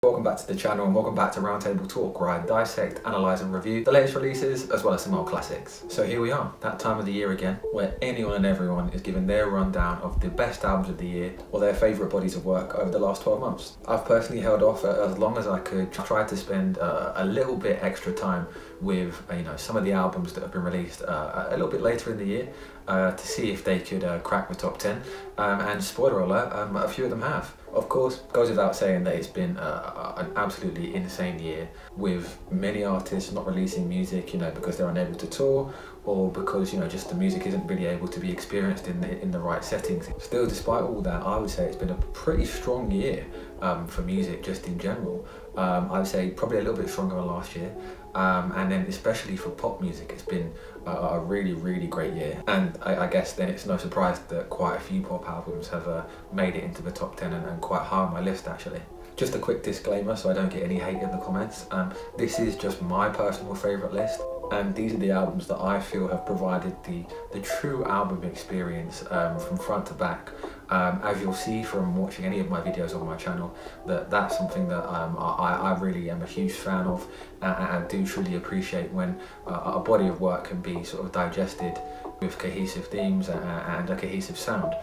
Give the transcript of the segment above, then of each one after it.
Welcome back to the channel and welcome back to Roundtable Talk, where I dissect, analyse and review the latest releases as well as some old classics. So here we are, that time of the year again, where anyone and everyone is given their rundown of the best albums of the year or their favourite bodies of work over the last 12 months. I've personally held off as long as I could, tried to spend a little bit extra time with some of the albums that have been released a little bit later in the year to see if they could crack the top 10, and spoiler alert, a few of them have. Of course, goes without saying that it's been an absolutely insane year, with many artists not releasing music, because they're unable to tour, or because just the music isn't really able to be experienced in the right settings. Still, despite all that, I would say it's been a pretty strong year for music just in general. I would say probably a little bit stronger than last year, and then especially for pop music, it's been a really great year. And I guess then it's no surprise that quite a few pop albums have made it into the top 10 and quite high on my list actually. Just a quick disclaimer so I don't get any hate in the comments. This is just my personal favourite list, and these are the albums that I feel have provided the true album experience from front to back. As you'll see from watching any of my videos on my channel, that's something that I really am a huge fan of, and do truly appreciate when a body of work can be sort of digested with cohesive themes and a cohesive sound.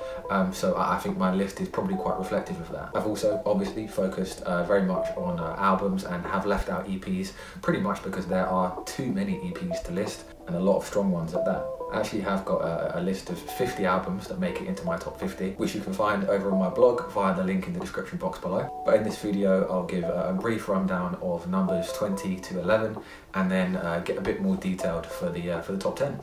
So I think my list is probably quite reflective of that. I've also obviously focused very much on albums and have left out EPs, pretty much because there are too many EPs to list, and a lot of strong ones at that. I actually have got a list of 50 albums that make it into my top 50, which you can find over on my blog via the link in the description box below. But in this video, I'll give a brief rundown of numbers 20 to 11, and then get a bit more detailed for the top 10.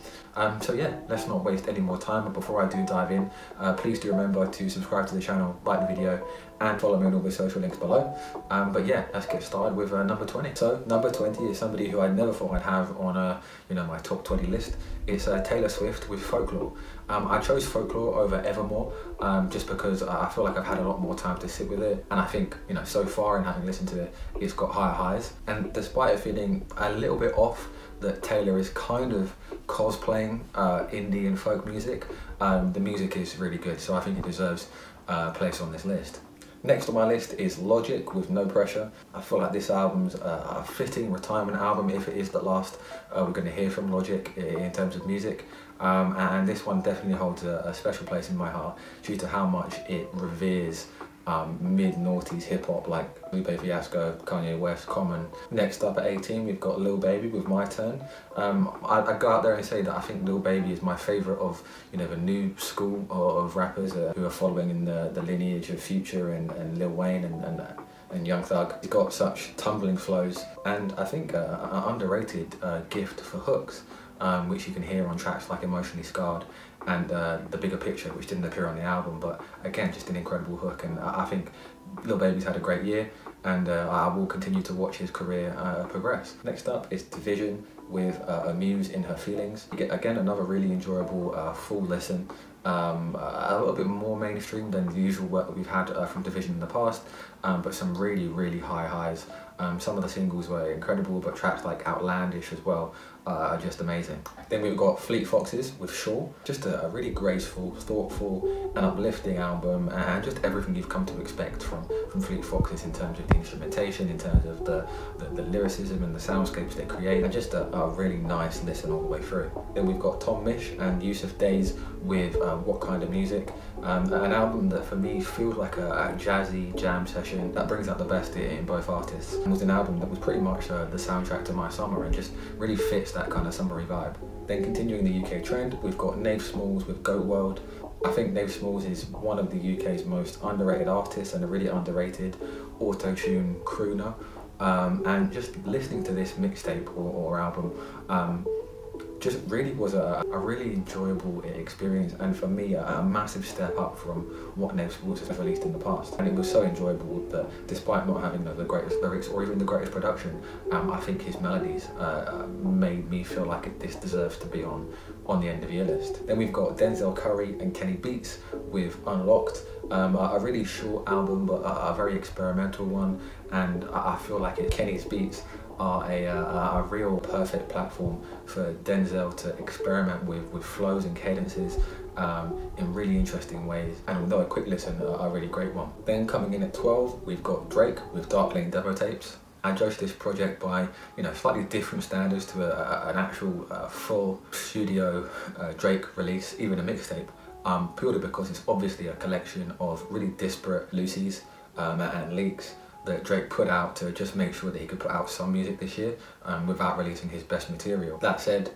So yeah, let's not waste any more time. But before I do dive in, please do remember to subscribe to the channel, like the video, and follow me on all the social links below. But yeah, let's get started with number 20. So number 20 is somebody who I never thought I'd have on my top 20 list. It's Taylor Swift with Folklore. I chose Folklore over Evermore just because I feel like I've had a lot more time to sit with it, and I think so far in having listened to it, it's got higher highs. And despite it feeling a little bit off that Taylor is kind of cosplaying indie and folk music, the music is really good, so I think it deserves a place on this list. Next on my list is Logic with No Pressure. I feel like this album's a fitting retirement album if it is the last we're going to hear from Logic in terms of music. And this one definitely holds a special place in my heart due to how much it reveres mid-noughties hip-hop like Lupe Fiasco, Kanye West, Common. Next up at 18, we've got Lil Baby with My Turn. I'd go out there and say that I think Lil Baby is my favourite of the new school of rappers who are following in the lineage of Future and Lil Wayne and Young Thug. He's got such tumbling flows, and I think an underrated gift for hooks, which you can hear on tracks like Emotionally Scarred and The Bigger Picture, which didn't appear on the album, but again, just an incredible hook. And I think Lil Baby's had a great year, and I will continue to watch his career progress. Next up is Division with Amuse in Her Feelings. You get, again, another really enjoyable full listen. A little bit more mainstream than the usual work that we've had from Division in the past, but some really high highs. Some of the singles were incredible, but tracks like Outlandish as well are just amazing. Then we've got Fleet Foxes with Shaw, just a really graceful, thoughtful and uplifting album, and just everything you've come to expect from Fleet Foxes in terms of the instrumentation, in terms of the lyricism and the soundscapes they create, and just a really nice listen all the way through. Then we've got Tom Misch and Yusuf Days with What Kind of Music, an album that for me feels like a jazzy jam session that brings out the best in both artists. It was an album that was pretty much the soundtrack to my summer and just really fits that kind of summery vibe. Then continuing the UK trend, we've got Nave Smalls with Goat World. I think Nave Smalls is one of the UK's most underrated artists and a really underrated auto-tune crooner. And just listening to this mixtape or album just really was a really enjoyable experience, and for me a massive step up from what Nave Smalls has released in the past. And it was so enjoyable that despite not having the greatest lyrics or even the greatest production, I think his melodies made me feel like this deserves to be on the end of year list. Then we've got Denzel Curry and Kenny Beats with Unlocked. A really short album, but a very experimental one, and I feel like Kenny's beats are a real perfect platform for Denzel to experiment with flows and cadences in really interesting ways. And although a quick listen, a really great one. Then coming in at 12, we've got Drake with Dark Lane demo tapes. I judged this project by, slightly different standards to an actual full studio Drake release, even a mixtape, purely because it's obviously a collection of really disparate loosies and leaks that Drake put out to just make sure that he could put out some music this year without releasing his best material. That said,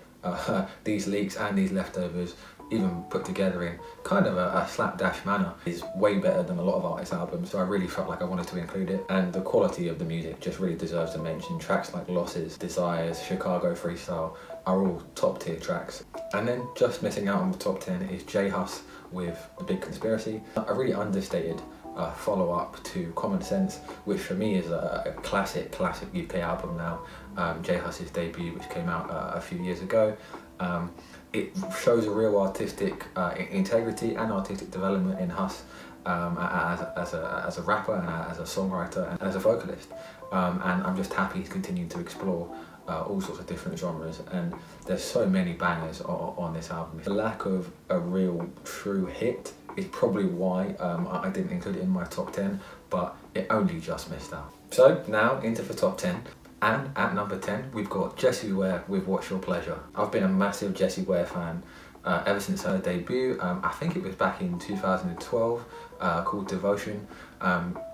these leaks and these leftovers, even put together in kind of a slapdash manner, is way better than a lot of artists' albums, so I really felt like I wanted to include it. And the quality of the music just really deserves a mention. Tracks like Losses, Desires, Chicago Freestyle are all top tier tracks. And then just missing out on the top 10 is J Hus with The Big Conspiracy, a really understated follow-up to Common Sense, which for me is a classic UK album now. J Hus's debut, which came out a few years ago. It shows a real artistic integrity and artistic development in Hus as a rapper and as a songwriter and as a vocalist. And I'm just happy he's continuing to explore all sorts of different genres, and there's so many bangers on this album. The lack of a real true hit is probably why I didn't include it in my top 10, but it only just missed out. So now into the top 10. And at number 10, we've got Jessie Ware with What's Your Pleasure. I've been a massive Jessie Ware fan ever since her debut. I think it was back in 2012, called Devotion.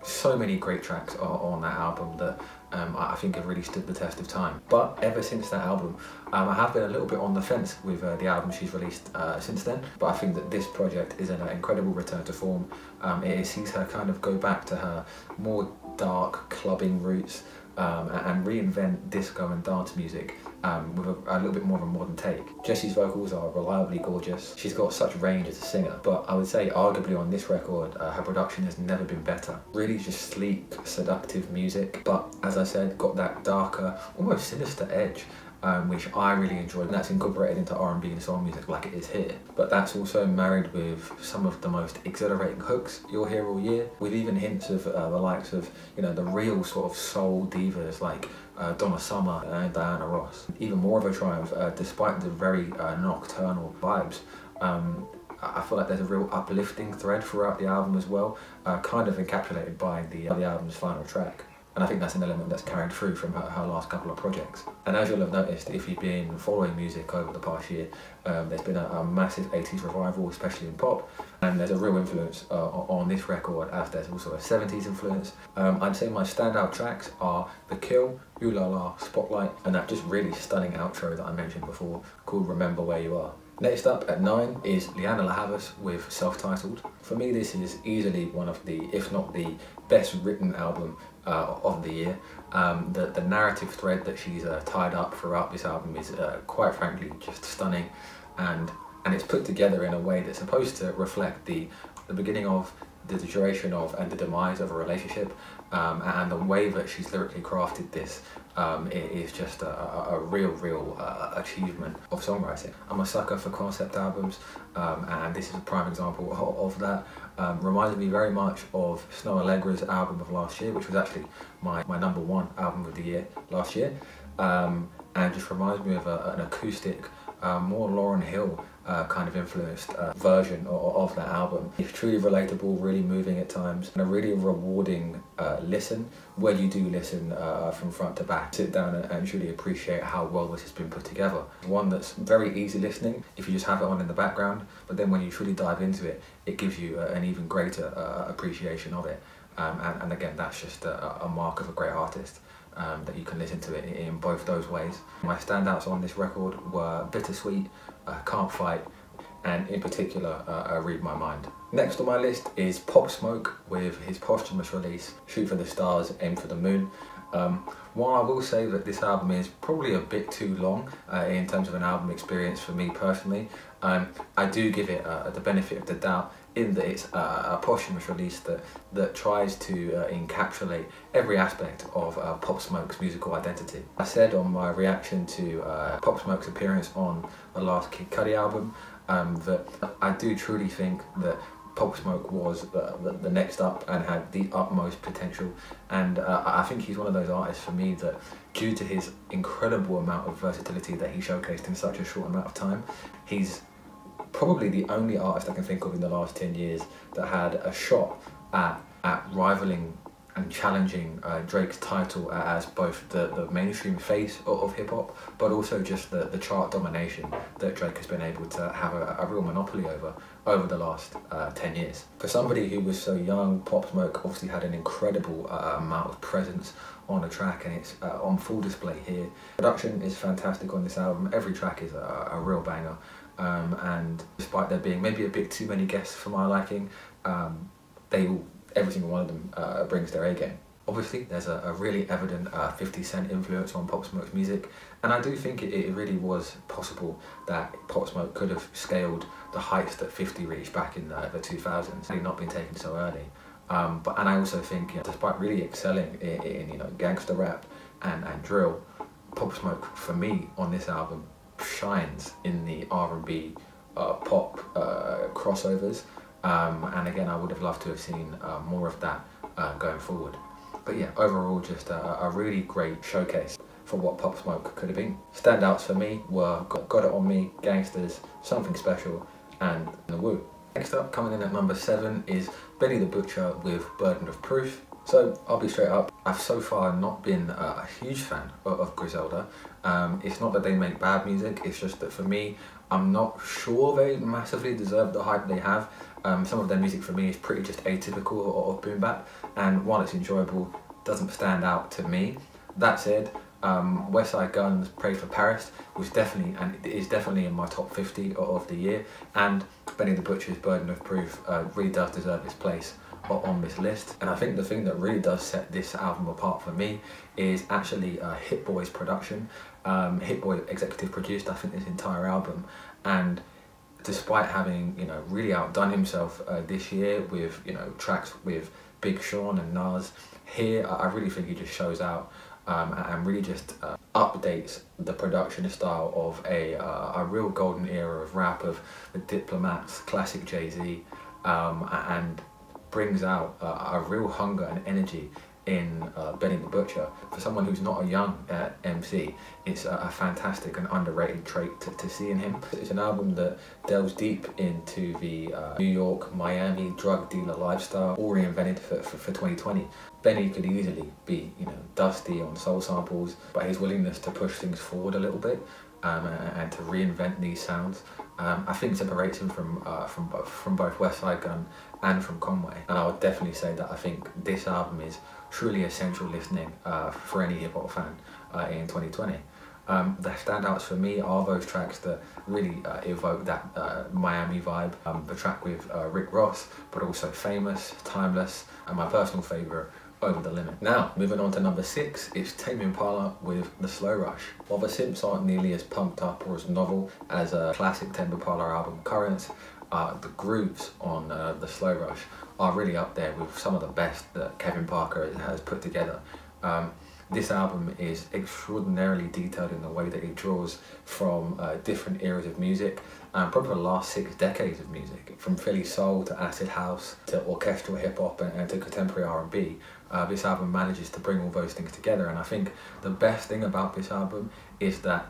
So many great tracks on that album that I think have really stood the test of time. But ever since that album, I have been a little bit on the fence with the album she's released since then. But I think that this project is an incredible return to form. It sees her kind of go back to her more dark clubbing roots, and reinvent disco and dance music with a little bit more of a modern take. Jessie's vocals are reliably gorgeous. She's got such range as a singer, but I would say arguably on this record, her production has never been better. Really just sleek, seductive music, but as I said, got that darker, almost sinister edge, which I really enjoyed, and that's incorporated into R&B and soul music like it is here. But that's also married with some of the most exhilarating hooks you'll hear all year, with even hints of the likes of, the real sort of soul divas like Donna Summer and Diana Ross. Even more of a triumph, despite the very nocturnal vibes. I feel like there's a real uplifting thread throughout the album as well, kind of encapsulated by the album's final track. And I think that's an element that's carried through from her last couple of projects. And as you'll have noticed, if you've been following music over the past year, there's been a massive 80s revival, especially in pop. And there's a real influence on this record, as there's also a 70s influence. I'd say my standout tracks are The Kill, Ooh La La, Spotlight, and that just really stunning outro that I mentioned before, called Remember Where You Are. Next up at 9 is Lianne La Havas with Self-Titled. For me, this is easily one of the, if not the best written album of the year. The narrative thread that she's tied up throughout this album is quite frankly just stunning, and it's put together in a way that's supposed to reflect the beginning of, the duration of, and the demise of a relationship, and the way that she's lyrically crafted this is just a real achievement of songwriting. I'm a sucker for concept albums, and this is a prime example of that. Reminded me very much of Snow Allegra's album of last year, which was actually my #1 album of the year last year, and just reminds me of an acoustic, more Lauryn Hill kind of influenced version of that album. It's truly relatable, really moving at times, and a really rewarding listen, where you do listen from front to back. Sit down and truly appreciate how well this has been put together. One that's very easy listening if you just have it on in the background, but then when you truly dive into it, it gives you an even greater appreciation of it. And again, that's just a mark of a great artist. That you can listen to it in both those ways. My standouts on this record were Bittersweet, Can't Fight, and in particular, Read My Mind. Next on my list is Pop Smoke with his posthumous release, Shoot for the Stars, Aim for the Moon. While I will say that this album is probably a bit too long in terms of an album experience for me personally, I do give it the benefit of the doubt in that it's a posthumous release that tries to encapsulate every aspect of Pop Smoke's musical identity. I said on my reaction to Pop Smoke's appearance on the last Kid Cudi album that I do truly think that Pop Smoke was the next up and had the utmost potential, and I think he's one of those artists for me that, due to his incredible amount of versatility that he showcased in such a short amount of time, he's probably the only artist I can think of in the last 10 years that had a shot at rivaling and challenging Drake's title as both the mainstream face of hip-hop, but also just the chart domination that Drake has been able to have a real monopoly over the last 10 years. For somebody who was so young, Pop Smoke obviously had an incredible amount of presence on a track, and it's on full display here. Production is fantastic on this album. Every track is a real banger, and despite there being maybe a bit too many guests for my liking, every single one of them brings their A game. Obviously, there's a really evident 50 Cent influence on Pop Smoke's music, and I do think it really was possible that Pop Smoke could have scaled the heights that 50 reached back in the 2000s, had not been taken so early. And I also think, despite really excelling in gangster rap and drill, Pop Smoke for me on this album shines in the R&B pop crossovers. And again, I would have loved to have seen more of that going forward. But yeah, overall, just a really great showcase for what Pop Smoke could have been. Standouts for me were Got It On Me, Gangsters, Something Special, and The Woo. Next up, coming in at number 7, is Benny the Butcher with Burden of Proof. So I'll be straight up, I've so far not been a huge fan of Griselda. It's not that they make bad music, it's just that for me, I'm not sure they massively deserve the hype they have. Some of their music for me is pretty just atypical of boom bap, and while it's enjoyable, doesn't stand out to me. That said, Westside Gunn's Pray for Paris was definitely, and it is definitely in my top 50 of the year, and Benny the Butcher's Burden of Proof really does deserve its place on this list. And I think the thing that really does set this album apart for me is actually Hit Boy's production. Hit Boy executive produced, I think, this entire album, and despite having really outdone himself this year with tracks with Big Sean and Nas, here I really think he just shows out and really just updates the production style of a real golden era of rap, of the Diplomats, classic Jay-Z, and brings out a real hunger and energy in Benny the Butcher. For someone who's not a young MC, it's a fantastic and underrated trait to see in him. It's an album that delves deep into the New York, Miami drug dealer lifestyle, all reinvented for 2020. Benny could easily be, dusty on soul samples, but his willingness to push things forward a little bit and to reinvent these sounds, I think separates him from both Westside Gunn and from Conway. And I would definitely say that I think this album is truly essential listening for any hip hop fan in 2020. The standouts for me are those tracks that really evoke that Miami vibe. The track with Rick Ross, but also Famous, Timeless, and my personal favourite, Over the Limit. Now, moving on to number 6, it's Tame Impala with The Slow Rush. While the synths aren't nearly as pumped up or as novel as a classic Tame Impala album, Currents, the grooves on The Slow Rush are really up there with some of the best that Kevin Parker has put together. This album is extraordinarily detailed in the way that it draws from different eras of music, probably the last 6 decades of music, from Philly soul to acid house to orchestral hip hop and to contemporary R&B. This album manages to bring all those things together, and I think the best thing about this album is that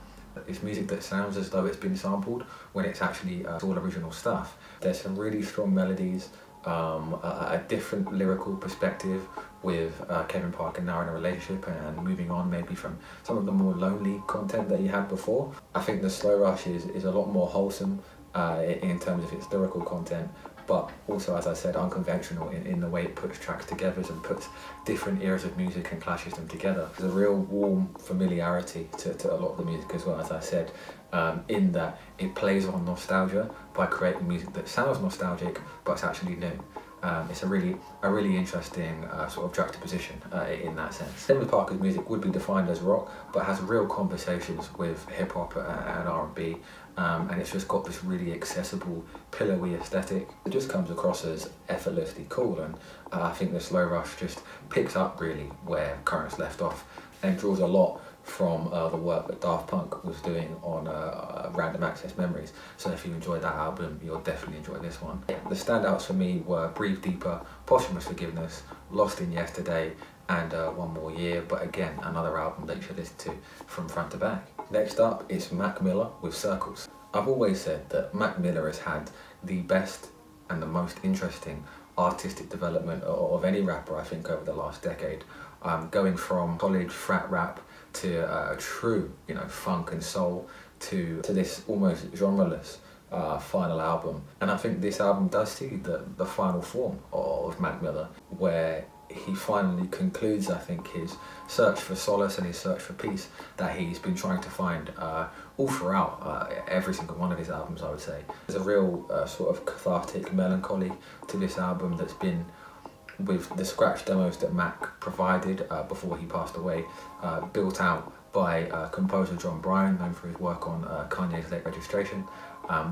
it's music that sounds as though it's been sampled when it's actually all original stuff. There's some really strong melodies, a different lyrical perspective with Kevin Parker now in a relationship and moving on maybe from some of the more lonely content that he had before. I think The Slow Rush is a lot more wholesome in terms of its lyrical content, but also, as I said, unconventional in the way it puts tracks together and puts different eras of music and clashes them together. There's a real warm familiarity to a lot of the music as well, as I said, in that it plays on nostalgia by creating music that sounds nostalgic but it's actually new. It's a really interesting sort of juxtaposition in that sense. Tame Parker's music would be defined as rock, but has real conversations with hip hop and R&B, and it's just got this really accessible, pillowy aesthetic. It just comes across as effortlessly cool, and I think The Slow Rush just picks up really where Currents left off and draws a lot from the work that Daft Punk was doing on Random Access Memories. So if you enjoyed that album, you'll definitely enjoy this one. The standouts for me were Breathe Deeper, Posthumous Forgiveness, Lost in Yesterday, and One More Year, but again, another album that you should listen to from front to back. Next up is Mac Miller with Circles. I've always said that Mac Miller has had the best and the most interesting artistic development of any rapper, I think, over the last decade. Going from college frat rap to true, funk and soul to this almost genreless final album. And I think this album does see the final form of Mac Miller, where he finally concludes, I think, his search for solace and his search for peace that he's been trying to find all throughout every single one of his albums, I would say. There's a real sort of cathartic melancholy to this album that's been, with the scratch demos that Mac provided before he passed away, built out by composer John Bryan, known for his work on Kanye's Late Registration,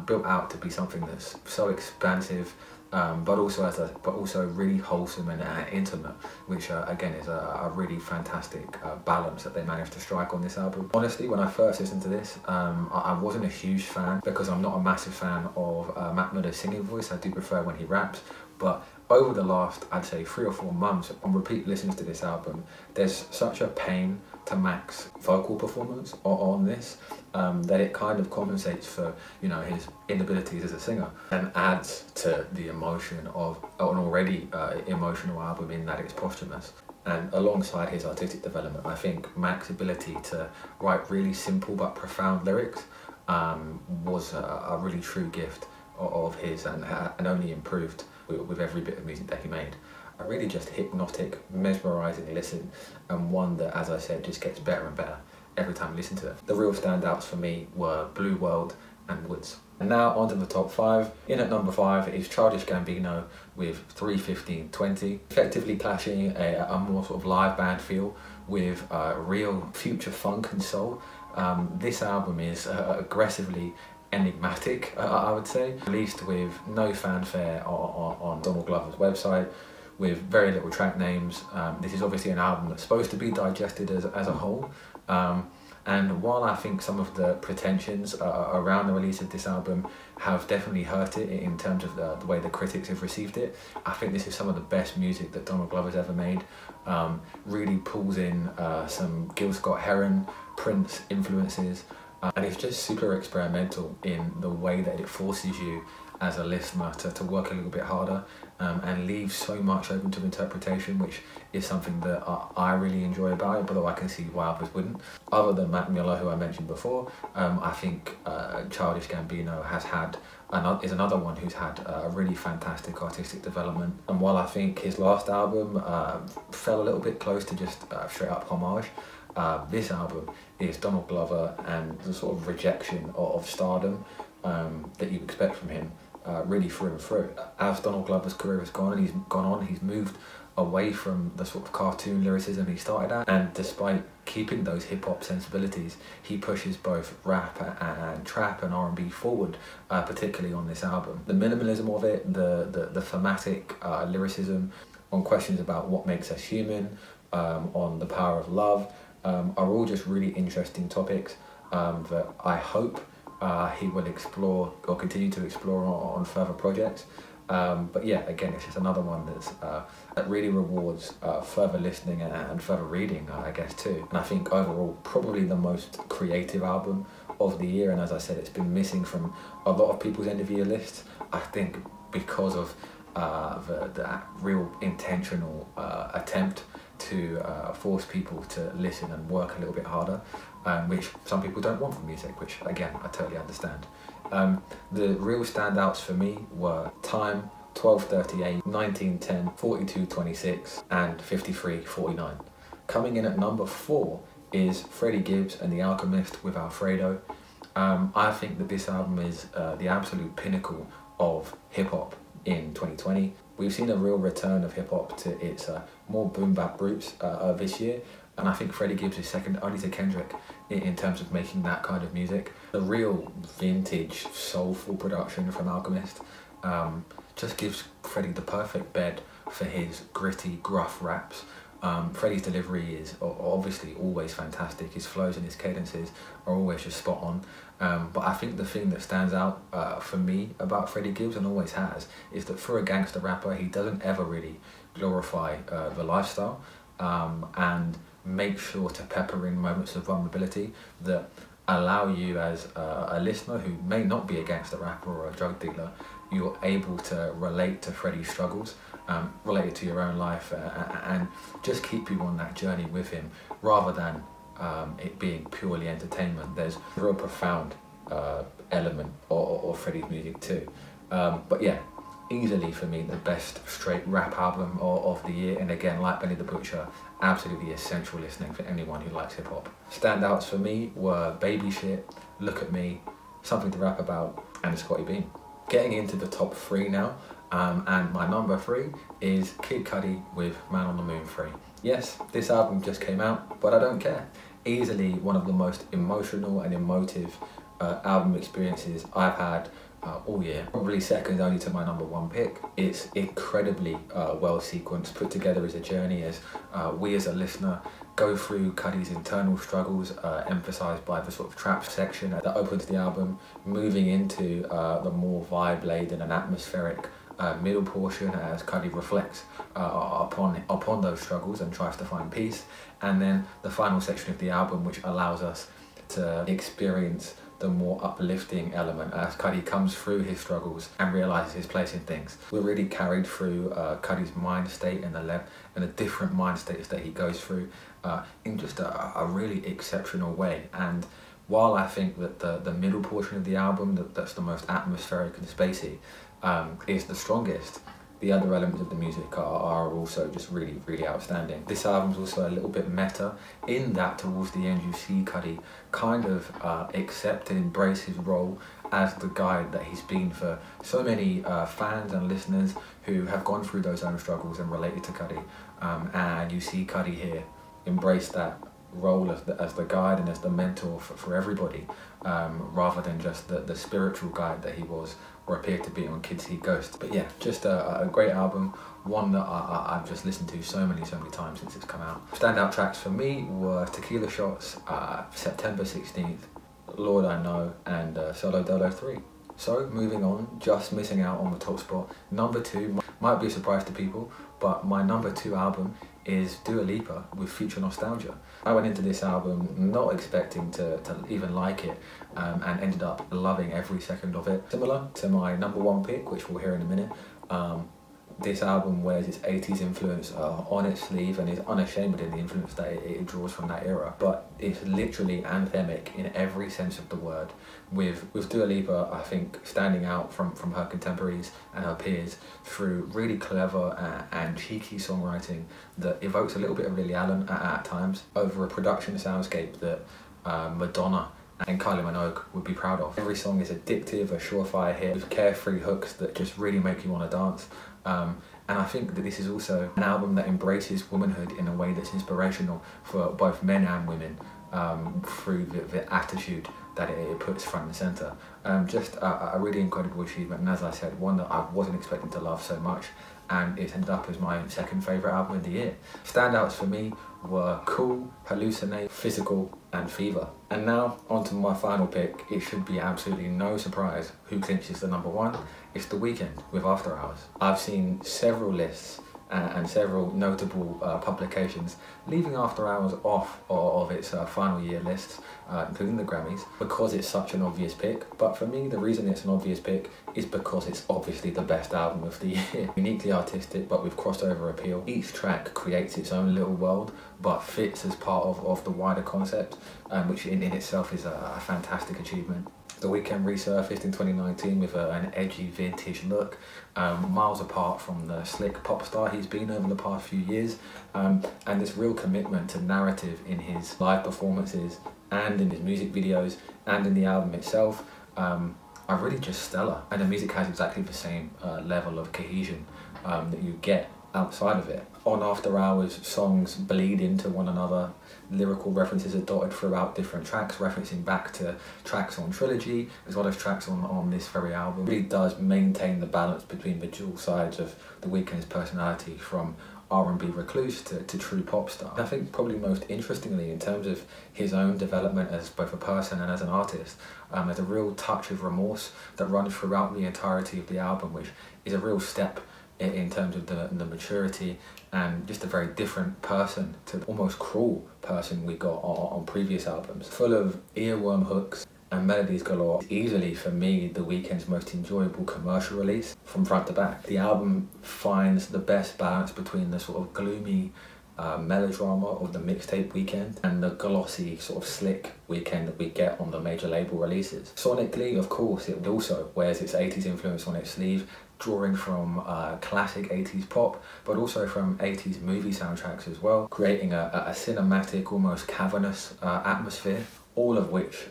built out to be something that's so expansive, but also really wholesome and intimate, which again is a really fantastic balance that they managed to strike on this album. Honestly, when I first listened to this, I wasn't a huge fan, because I'm not a massive fan of Mac Miller's singing voice. I do prefer when he raps, but over the last, I'd say, 3 or 4 months, on repeat listens to this album, there's such a pain to Mac's vocal performance on this that it kind of compensates for his inabilities as a singer, and adds to the emotion of an already emotional album in that it's posthumous. And alongside his artistic development, I think Mac's ability to write really simple but profound lyrics was a really true gift of his, and only improved with every bit of music that he made. A really just hypnotic, mesmerising listen, and one that, as I said, just gets better and better every time you listen to it. The real standouts for me were Blue World and Woods. And now onto the top 5. In at number 5 is Childish Gambino with 3:15:20, effectively clashing a more sort of live band feel with real future funk and soul. This album is aggressively enigmatic, I would say, released with no fanfare on Donald Glover's website, with very little track names. This is obviously an album that's supposed to be digested as a whole, and while I think some of the pretensions around the release of this album have definitely hurt it in terms of the way the critics have received it, I think this is some of the best music that Donald Glover's ever made. Really pulls in some Gil Scott-Heron, Prince influences, and it's just super experimental in the way that it forces you as a listener to work a little bit harder, and leaves so much open to interpretation, which is something that I really enjoy about it, but though I can see why others wouldn't. Other than Mac Miller, who I mentioned before, I think Childish Gambino is another one who's had a really fantastic artistic development. And while I think his last album fell a little bit close to just straight up homage, this album is Donald Glover and the sort of rejection of stardom that you expect from him, really through and through. As Donald Glover's career has gone on, he's moved away from the sort of cartoon lyricism he started at, and despite keeping those hip-hop sensibilities, he pushes both rap and trap and R&B forward, particularly on this album. The minimalism of it, the thematic lyricism on questions about what makes us human, on the power of love, are all just really interesting topics that I hope he will explore or continue to explore on further projects. But yeah, again, it's just another one that really rewards further listening and further reading, I guess, too. And I think overall, probably the most creative album of the year. And as I said, it's been missing from a lot of people's end of year lists, I think, because of the real intentional attempt to force people to listen and work a little bit harder, which some people don't want from music, which again, I totally understand. The real standouts for me were Time, 12:38, 19:10, 42:26 and 53:49. Coming in at number 4 is Freddie Gibbs and The Alchemist with Alfredo. I think that this album is the absolute pinnacle of hip-hop in 2020. We've seen a real return of hip-hop to its more boom-bap roots this year, and I think Freddie Gibbs is second only to Kendrick in terms of making that kind of music. The real vintage, soulful production from Alchemist just gives Freddie the perfect bed for his gritty, gruff raps, Freddie's delivery is obviously always fantastic. His flows and his cadences are always just spot on. But I think the thing that stands out for me about Freddie Gibbs, and always has, is that for a gangster rapper, he doesn't ever really glorify the lifestyle, and make sure to pepper in moments of vulnerability that allow you as a listener who may not be a gangster rapper or a drug dealer, you're able to relate to Freddie's struggles, relate it to your own life, and just keep you on that journey with him, rather than it being purely entertainment. There's a real profound element of Freddie's music too. But yeah, easily for me the best straight rap album of the year, and again, like Benny the Butcher, absolutely essential listening for anyone who likes hip hop. Standouts for me were Baby Shit, Look at Me, Something to Rap About, and Scotty Beam. Getting into the top 3 now, and my number 3 is Kid Cudi with Man on the Moon 3. Yes, this album just came out, but I don't care. Easily one of the most emotional and emotive album experiences I've had all year. Probably second only to my number 1 pick. It's incredibly well sequenced, put together as a journey as we as a listener go through Cudi's internal struggles, emphasised by the sort of trap section that opens the album, moving into the more vibe-laden and atmospheric middle portion as Cudi reflects upon those struggles and tries to find peace, and then the final section of the album, which allows us to experience the more uplifting element as Cudi comes through his struggles and realises his place in things. We're really carried through Cudi's mind state and the different mind states that he goes through in just a really exceptional way. And while I think that the middle portion of the album, that's the most atmospheric and spacey, is the strongest, the other elements of the music are also just really, really outstanding. This album's also a little bit meta in that towards the end you see Cudi kind of accept and embrace his role as the guide that he's been for so many fans and listeners who have gone through those own struggles and related to Cudi. And you see Cudi here embrace that role as the guide and as the mentor for everybody, rather than just the spiritual guide that he was or appeared to be on Kids See Ghosts. But yeah, just a great album, one that I've just listened to so many times since it's come out. Standout tracks for me were Tequila Shots, September 16th, Lord I Know, and Solo Dolo 3. So moving on, just missing out on the top spot. Number 2 might be a surprise to people, but my number 2 album is Dua Lipa with Future Nostalgia. I went into this album not expecting to even like it, and ended up loving every second of it. Similar to my number 1 pick, which we'll hear in a minute, this album wears its 80s influence on its sleeve and is unashamed in the influence that it draws from that era. But it's literally anthemic in every sense of the word. With Dua Lipa, I think, standing out from her contemporaries and her peers through really clever and cheeky songwriting that evokes a little bit of Lily Allen at times, over a production soundscape that Madonna and Kylie Minogue would be proud of. Every song is addictive, a surefire hit with carefree hooks that just really make you want to dance. And I think that this is also an album that embraces womanhood in a way that's inspirational for both men and women, through the attitude that it puts front and centre. Just a really incredible achievement, and as I said, one that I wasn't expecting to love so much, and it ended up as my second favourite album of the year. Standouts for me were Cool, Hallucinate, Physical, and Fever. And now, on to my final pick. It should be absolutely no surprise who clinches the number 1. It's The Weeknd with After Hours. I've seen several lists and several notable publications leaving After Hours off of its final year lists, including the Grammys, because it's such an obvious pick. But for me, the reason it's an obvious pick is because it's obviously the best album of the year. Uniquely artistic, but with crossover appeal. Each track creates its own little world, but fits as part of the wider concept, which in itself is a fantastic achievement. The Weeknd resurfaced in 2019 with an edgy vintage look, miles apart from the slick pop star he's been over the past few years, and this real commitment to narrative in his live performances and in his music videos and in the album itself are really just stellar. And the music has exactly the same level of cohesion that you get outside of it. On After Hours, songs bleed into one another. Lyrical references are dotted throughout different tracks, referencing back to tracks on Trilogy, as well as tracks on this very album. It really does maintain the balance between the dual sides of The Weeknd's personality, from R&B recluse to true pop star. I think probably most interestingly in terms of his own development as both a person and as an artist, there's a real touch of remorse that runs throughout the entirety of the album, which is a real step in terms of the maturity and just a very different person to the almost cruel person we got on previous albums. Full of earworm hooks and melodies galore. Easily for me the Weeknd's most enjoyable commercial release from front to back. The album finds the best balance between the sort of gloomy melodrama of the mixtape Weeknd and the glossy sort of slick Weeknd that we get on the major label releases. Sonically, of course, it also wears its 80s influence on its sleeve, drawing from classic 80s pop, but also from 80s movie soundtracks as well, creating a cinematic, almost cavernous atmosphere, all of which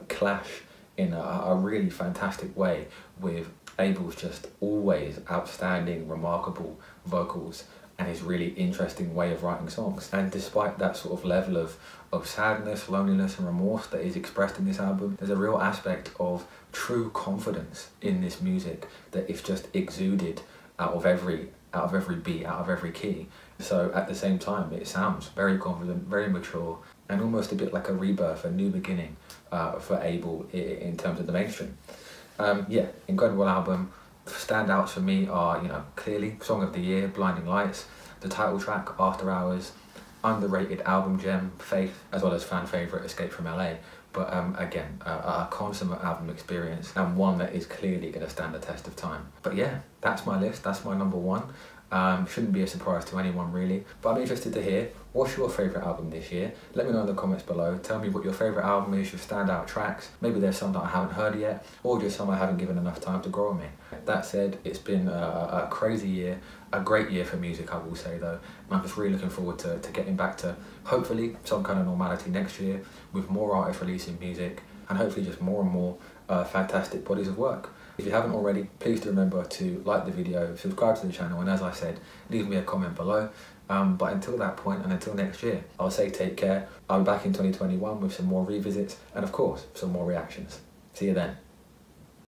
clash in a really fantastic way with Abel's just always outstanding, remarkable vocals and his really interesting way of writing songs. And despite that sort of level of sadness, loneliness and remorse that is expressed in this album, there's a real aspect of true confidence in this music that is just exuded out of every beat, out of every key. So at the same time, it sounds very confident, very mature, and almost a bit like a rebirth, a new beginning for Abel in terms of the mainstream. Yeah, incredible album. Standouts for me are, clearly Song of the Year, Blinding Lights, the title track, After Hours, underrated album gem, Faith, as well as fan favourite, Escape from LA. But again, a consummate album experience and one that is clearly going to stand the test of time. But yeah, that's my list, that's my number one. Shouldn't be a surprise to anyone really, but I'm interested to hear, what's your favourite album this year? Let me know in the comments below. Tell me what your favourite album is, your standout tracks. Maybe there's some that I haven't heard yet, or just some I haven't given enough time to grow on me. That said, it's been a crazy year, a great year for music I will say though, and I'm just really looking forward to getting back to hopefully some kind of normality next year with more artists releasing music and hopefully just more and more fantastic bodies of work. If you haven't already, please do remember to like the video, subscribe to the channel, and as I said, leave me a comment below. But until that point and until next year, I'll say take care. I'll be back in 2021 with some more revisits and of course, some more reactions. See you then.